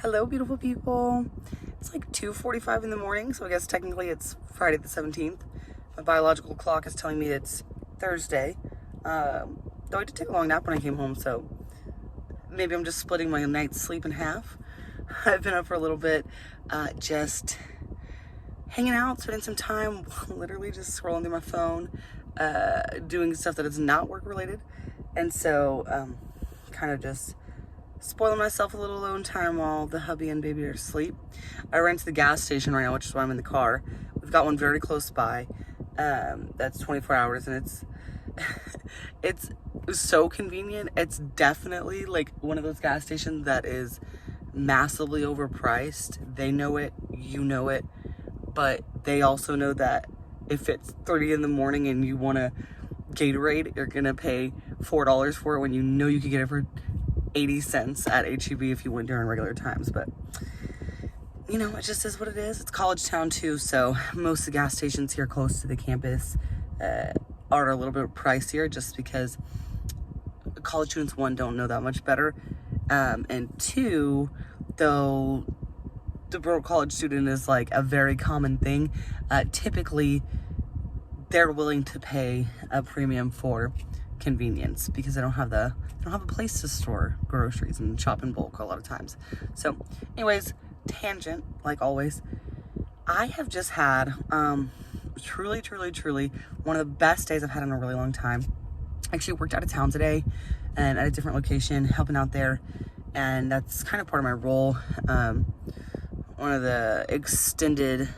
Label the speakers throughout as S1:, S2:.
S1: Hello, beautiful people. It's like 2:45 in the morning, so I guess technically it's Friday the 17th. My biological clock is telling me it's Thursday. Though I did take a long nap when I came home, so maybe I'm just splitting my night's sleep in half. I've been up for a little bit, just hanging out, spending some time, literally just scrolling through my phone, doing stuff that is not work related. And so, kind of just spoiling myself a little alone time while the hubby and baby are asleep. I ran to the gas station right now, which is why I'm in the car. We've got one very close by. That's 24 hours, and it's so convenient. It's definitely like one of those gas stations that is massively overpriced. They know it, you know it, but they also know that if it's 30 in the morning and you want a Gatorade, you're gonna pay $4 for it when you know you could get it for 80 cents at HEB if you went during regular times. But you know, it just is what it is. It's college town too, so most of the gas stations here close to the campus are a little bit pricier, just because college students, one, don't know that much better, and two, though the broke college student is like a very common thing, typically they're willing to pay a premium for convenience because they don't have a place to store groceries and shop in bulk a lot of times. So anyways, tangent like always. I have just had truly one of the best days I've had in a really long time. I actually worked out of town today and at a different location, helping out there, and that's kind of part of my role. One of the extended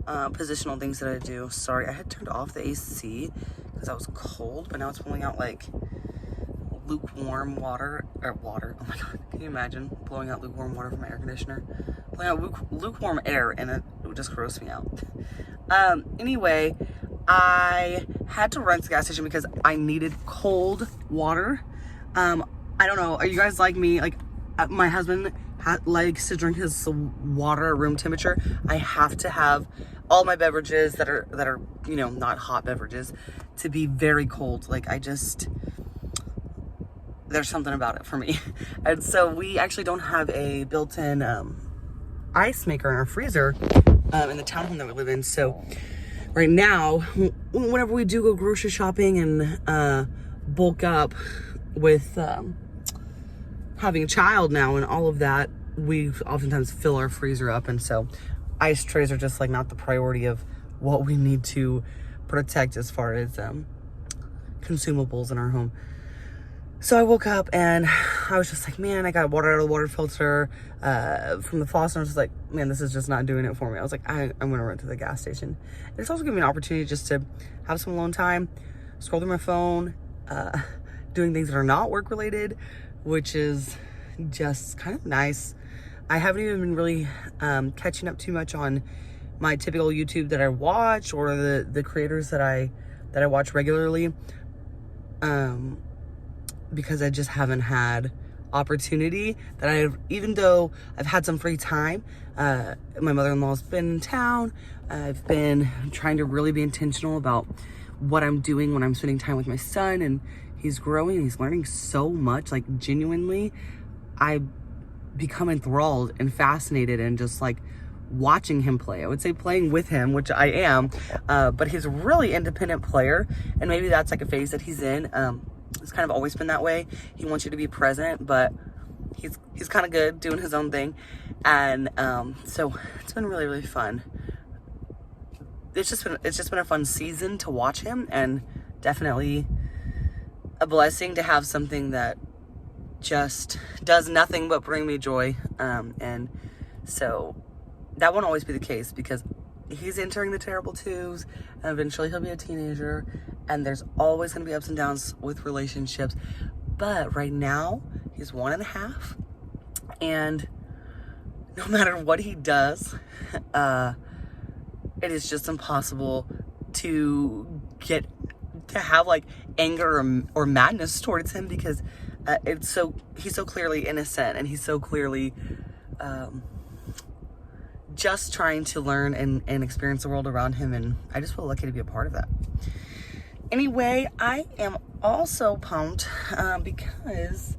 S1: positional things that I do. Sorry, I had turned off the AC because I was cold, but now it's pulling out like lukewarm water. Oh my god, can you imagine blowing out lukewarm water from my air conditioner? Blowing out lukewarm air, and it would just gross me out. Anyway, I had to run to the gas station because I needed cold water. I don't know, are you guys like me? Like, my husband likes to drink his water at room temperature. I have to have all my beverages that are you know, not hot beverages, to be very cold. Like, there's something about it for me. And so we actually don't have a built-in ice maker in our freezer in the townhome that we live in. So right now, whenever we do go grocery shopping and bulk up with having a child now and all of that, we oftentimes fill our freezer up, and so ice trays are just like not the priority of what we need to protect as far as consumables in our home. So I woke up and I was just like, man, I got water out of the water filter from the faucet. I was just like, man, this is just not doing it for me. I was like, I'm gonna run to the gas station. And it's also giving me an opportunity just to have some alone time, scroll through my phone, doing things that are not work related, which is just kind of nice. I haven't even been really catching up too much on my typical YouTube that I watch, or the creators that I watch regularly, because I just haven't had opportunity. Even though I've had some free time, my mother-in-law's been in town. I've been trying to really be intentional about what I'm doing when I'm spending time with my son, and he's growing, he's learning so much. Like, genuinely, I become enthralled and fascinated and just like watching him play. I would say playing with him, which I am, but he's a really independent player, and maybe that's like a phase that he's in. It's kind of always been that way. He wants you to be present, but he's kind of good doing his own thing, and so it's been really fun. It's just been a fun season to watch him, and definitely a blessing to have something that just does nothing but bring me joy, and so that won't always be the case because he's entering the terrible twos, and eventually he'll be a teenager, and there's always going to be ups and downs with relationships. But right now he's 1.5, and no matter what he does, it is just impossible to have like anger or madness towards him, because he's so clearly innocent, and he's so clearly just trying to learn and experience the world around him, and I just feel lucky to be a part of that. Anyway, I am also pumped because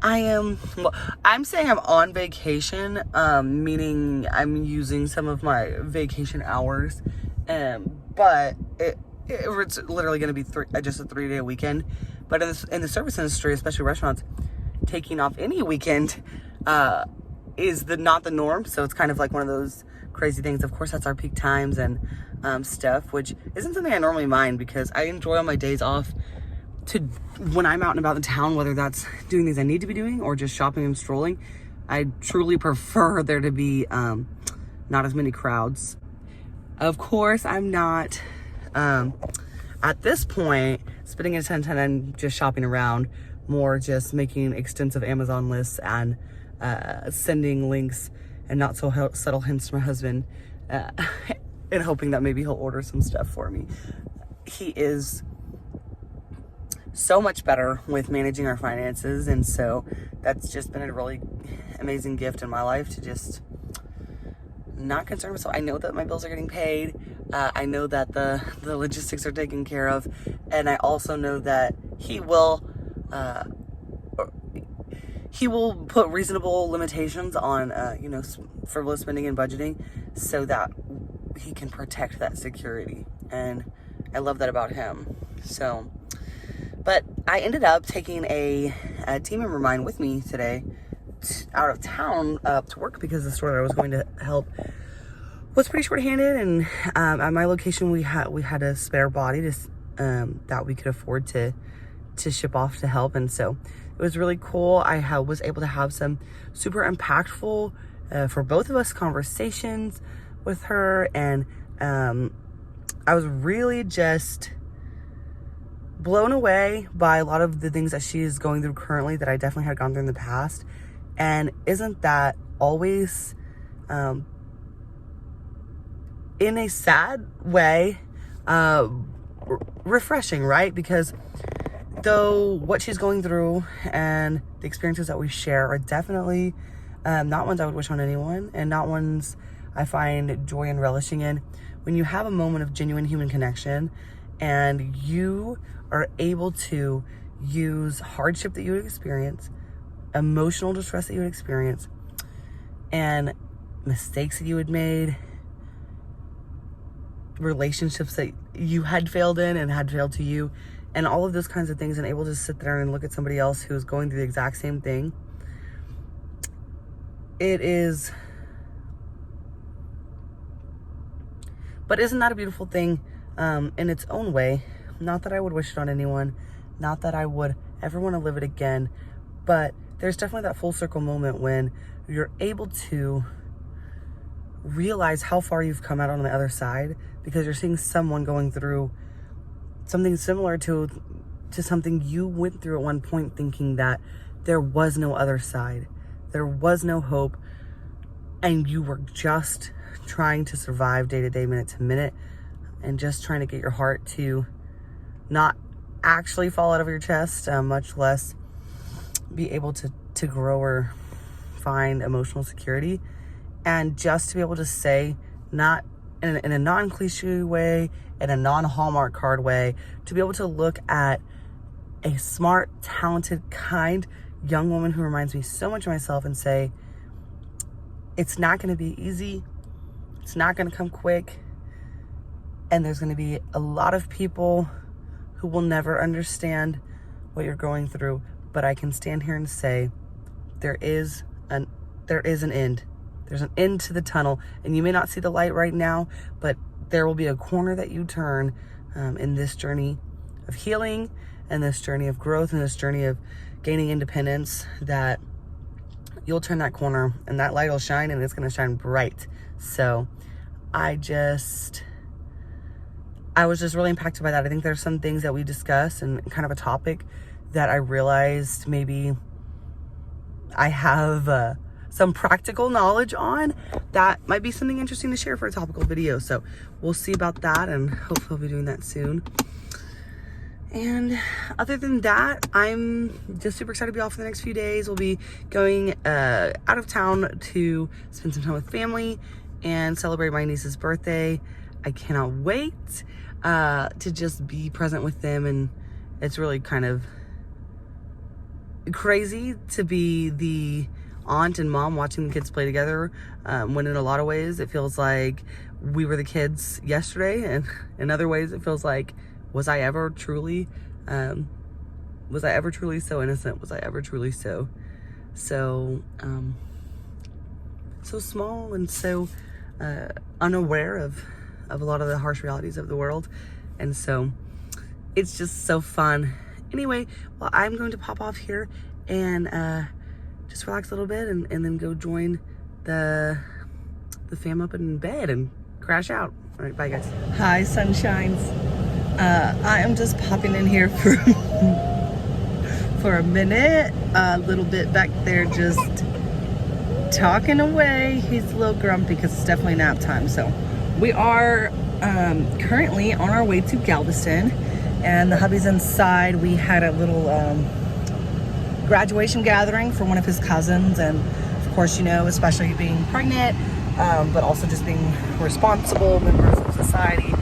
S1: well, I'm saying I'm on vacation, meaning I'm using some of my vacation hours, but it's literally going to be just a 3-day weekend. But in the service industry, especially restaurants, taking off any weekend is not the norm. So it's kind of like one of those crazy things. Of course, that's our peak times and stuff, which isn't something I normally mind because I enjoy all my days off when I'm out and about in town, whether that's doing things I need to be doing or just shopping and strolling. I truly prefer there to be not as many crowds. Of course, I'm not at this point spending a ton and just shopping around, more just making extensive Amazon lists and sending links and not so subtle hints to my husband and hoping that maybe he'll order some stuff for me. He is so much better with managing our finances, and so that's just been a really amazing gift in my life to just not concern myself. I know that my bills are getting paid. I know that the logistics are taken care of, and I also know that he will put reasonable limitations on frivolous spending and budgeting so that he can protect that security, and I love that about him. So, but I ended up taking a team member of mine with me today out of town to work because the store that I was going to help was pretty short-handed, and at my location we had a spare body that we could afford to ship off to help, and so it was really cool. I was able to have some super impactful for both of us conversations with her, and I was really just blown away by a lot of the things that she is going through currently that I definitely had gone through in the past. And isn't that always in a sad way refreshing, right? Because though what she's going through and the experiences that we share are definitely not ones I would wish on anyone, and not ones I find joy and relishing in, when you have a moment of genuine human connection and you are able to use hardship that you would experience, emotional distress that you would experience, and mistakes that you had made, relationships that you had failed in and had failed to you, and all of those kinds of things, and able to sit there and look at somebody else who's going through the exact same thing. It is, but isn't that a beautiful thing in its own way? Not that I would wish it on anyone, not that I would ever want to live it again, but there's definitely that full circle moment when you're able to realize how far you've come out on the other side, because you're seeing someone going through something similar to something you went through at one point, thinking that there was no other side, there was no hope, and you were just trying to survive day to day, minute to minute, and just trying to get your heart to not actually fall out of your chest, much less be able to grow or find emotional security. And just to be able to say, not in a non-cliche way, in a non-Hallmark card way, to be able to look at a smart, talented, kind young woman who reminds me so much of myself and say, it's not going to be easy, it's not going to come quick, and there's going to be a lot of people who will never understand what you're going through, but I can stand here and say there is an end. There's an end to the tunnel, and you may not see the light right now, but there will be a corner that you turn in this journey of healing, and this journey of growth, and this journey of gaining independence, that you'll turn that corner and that light will shine, and it's going to shine bright. So I was just really impacted by that. I think there's some things that we discussed and kind of a topic that I realized maybe I have some practical knowledge on that might be something interesting to share for a topical video. So we'll see about that, and hopefully I'll be doing that soon. And other than that, I'm just super excited to be off for the next few days. We'll be going out of town to spend some time with family and celebrate my niece's birthday. I cannot wait to just be present with them, and it's really kind of crazy to be the aunt and mom watching the kids play together, when in a lot of ways it feels like we were the kids yesterday, and in other ways it feels like, was I ever truly so innocent? Was I ever truly so small and so unaware of a lot of the harsh realities of the world? And so it's just so fun. Anyway, well, I'm going to pop off here and just relax a little bit and then go join the fam up in bed and crash out. All right, bye guys. Hi, sunshines. I am just popping in here for for a minute. A little bit back there just talking away. He's a little grumpy because it's definitely nap time. So we are currently on our way to Galveston, and the hubby's inside. We had a little graduation gathering for one of his cousins, and of course, you know, especially being pregnant, but also just being responsible members of society,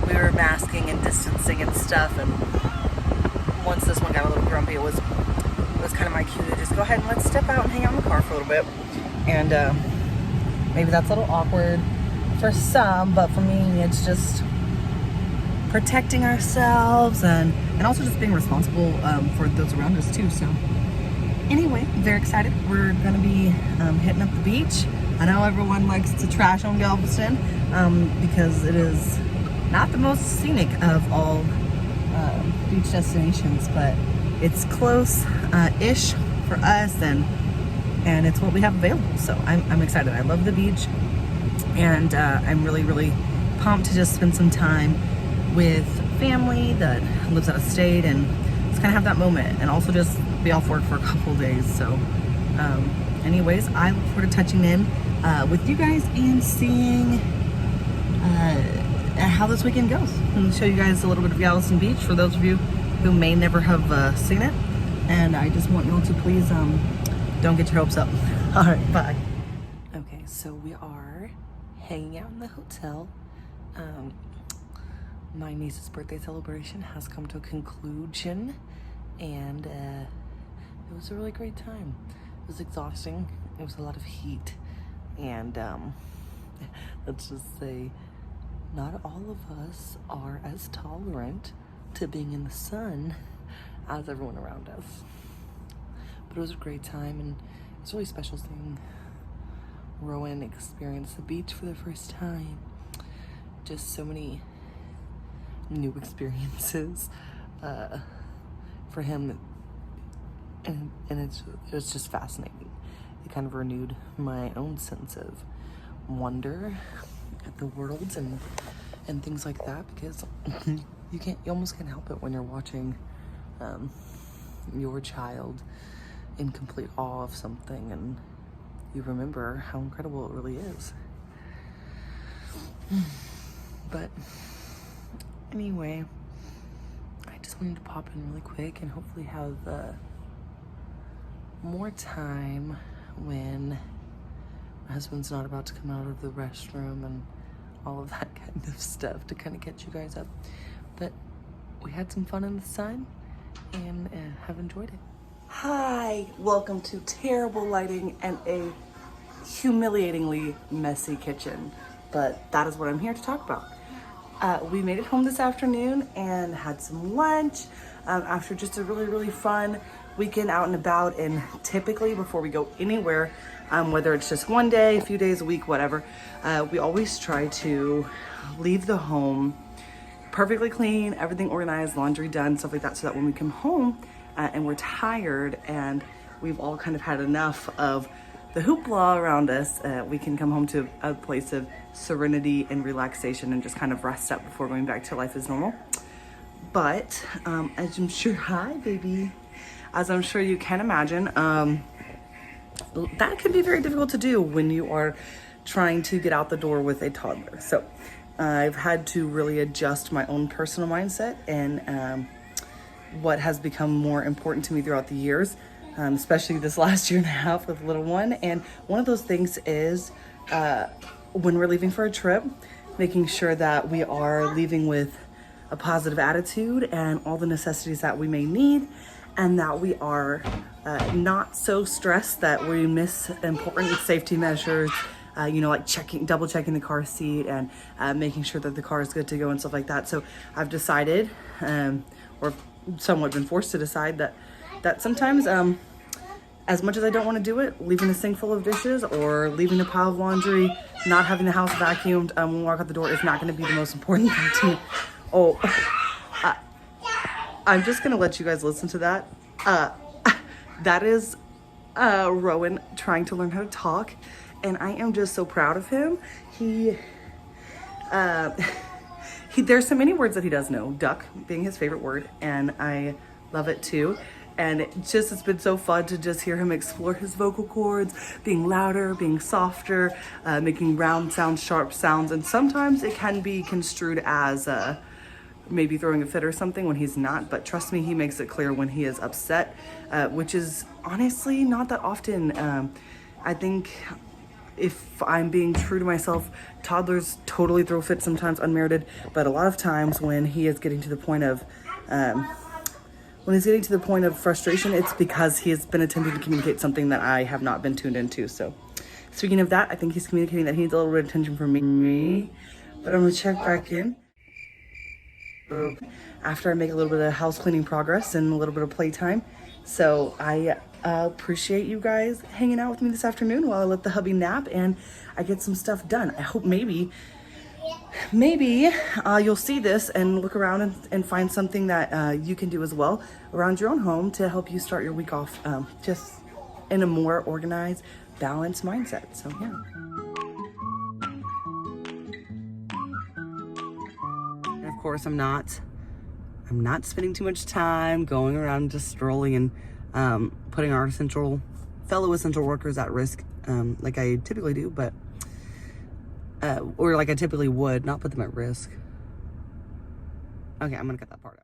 S1: we were masking and distancing and stuff. And once this one got a little grumpy, it was kind of my cue to just go ahead and let's step out and hang out in the car for a little bit. And maybe that's a little awkward for some, but for me, it's just protecting ourselves and also just being responsible for those around us too. So anyway, very excited. We're gonna be hitting up the beach. I know everyone likes to trash on Galveston because it is not the most scenic of all beach destinations, but it's close-ish for us, and it's what we have available. So I'm excited. I love the beach, and I'm really pumped to just spend some time with family that lives out of state and just kind of have that moment, and also just be off work for a couple days. So anyways, I look forward to touching in with you guys and seeing how this weekend goes, and show you guys a little bit of Galveston Beach for those of you who may never have seen it. And I just want y'all to please don't get your hopes up. All right, bye. Okay, so we are hanging out in the hotel. My niece's birthday celebration has come to a conclusion, and it was a really great time. It was exhausting. It was a lot of heat, and let's just say not all of us are as tolerant to being in the sun as everyone around us. But it was a great time, and it's really special seeing Rowan experience the beach for the first time. Just so many new experiences for him, and it was just fascinating. It kind of renewed my own sense of wonder at the world and things like that, because you almost can't help it when you're watching your child in complete awe of something, and you remember how incredible it really is. But anyway, I just wanted to pop in really quick and hopefully have more time when my husband's not about to come out of the restroom and all of that kind of stuff to kind of catch you guys up. But we had some fun in the sun and have enjoyed it. Hi, welcome to terrible lighting and a humiliatingly messy kitchen, but that is what I'm here to talk about. We made it home this afternoon and had some lunch after just a really fun weekend out and about. And typically before we go anywhere, whether it's just one day, a few days, a week, whatever, we always try to leave the home perfectly clean, everything organized, laundry done, stuff like that, so that when we come home and we're tired and we've all kind of had enough of the hoopla around us, we can come home to a place of serenity and relaxation and just kind of rest up before going back to life as normal. But as I'm sure, hi baby, as I'm sure you can imagine, that can be very difficult to do when you are trying to get out the door with a toddler. So I've had to really adjust my own personal mindset and what has become more important to me throughout the years, especially this last year and a half with little one. And one of those things is when we're leaving for a trip, making sure that we are leaving with a positive attitude and all the necessities that we may need, and that we are not so stressed that we miss important safety measures, you know, like double checking the car seat and making sure that the car is good to go and stuff like that. So I've decided, or somewhat been forced to decide that sometimes, as much as I don't want to do it, leaving a sink full of dishes or leaving a pile of laundry, not having the house vacuumed when we walk out the door is not going to be the most important thing to me. Oh, I'm just going to let you guys listen to that. That is Rowan trying to learn how to talk, and I am just so proud of him. There's so many words that he does know, duck being his favorite word, and I love it too. And it's been so fun to just hear him explore his vocal cords, being louder, being softer, making round sounds, sharp sounds. And sometimes it can be construed as maybe throwing a fit or something when he's not. But trust me, he makes it clear when he is upset, which is honestly not that often. I think if I'm being true to myself, toddlers totally throw fits sometimes unmerited. But a lot of times when he is getting to the point of frustration, it's because he has been attempting to communicate something that I have not been tuned into. So speaking of that, I think he's communicating that he needs a little bit of attention from me. But I'm gonna check back in after I make a little bit of house cleaning progress and a little bit of playtime. So I appreciate you guys hanging out with me this afternoon while I let the hubby nap and I get some stuff done. I hope maybe you'll see this and look around and find something that you can do as well around your own home to help you start your week off just in a more organized, balanced mindset. So yeah. And of course, I'm not spending too much time going around just strolling and putting our fellow essential workers at risk like I typically do, but or like I typically would, not put them at risk. Okay, I'm gonna cut that part out.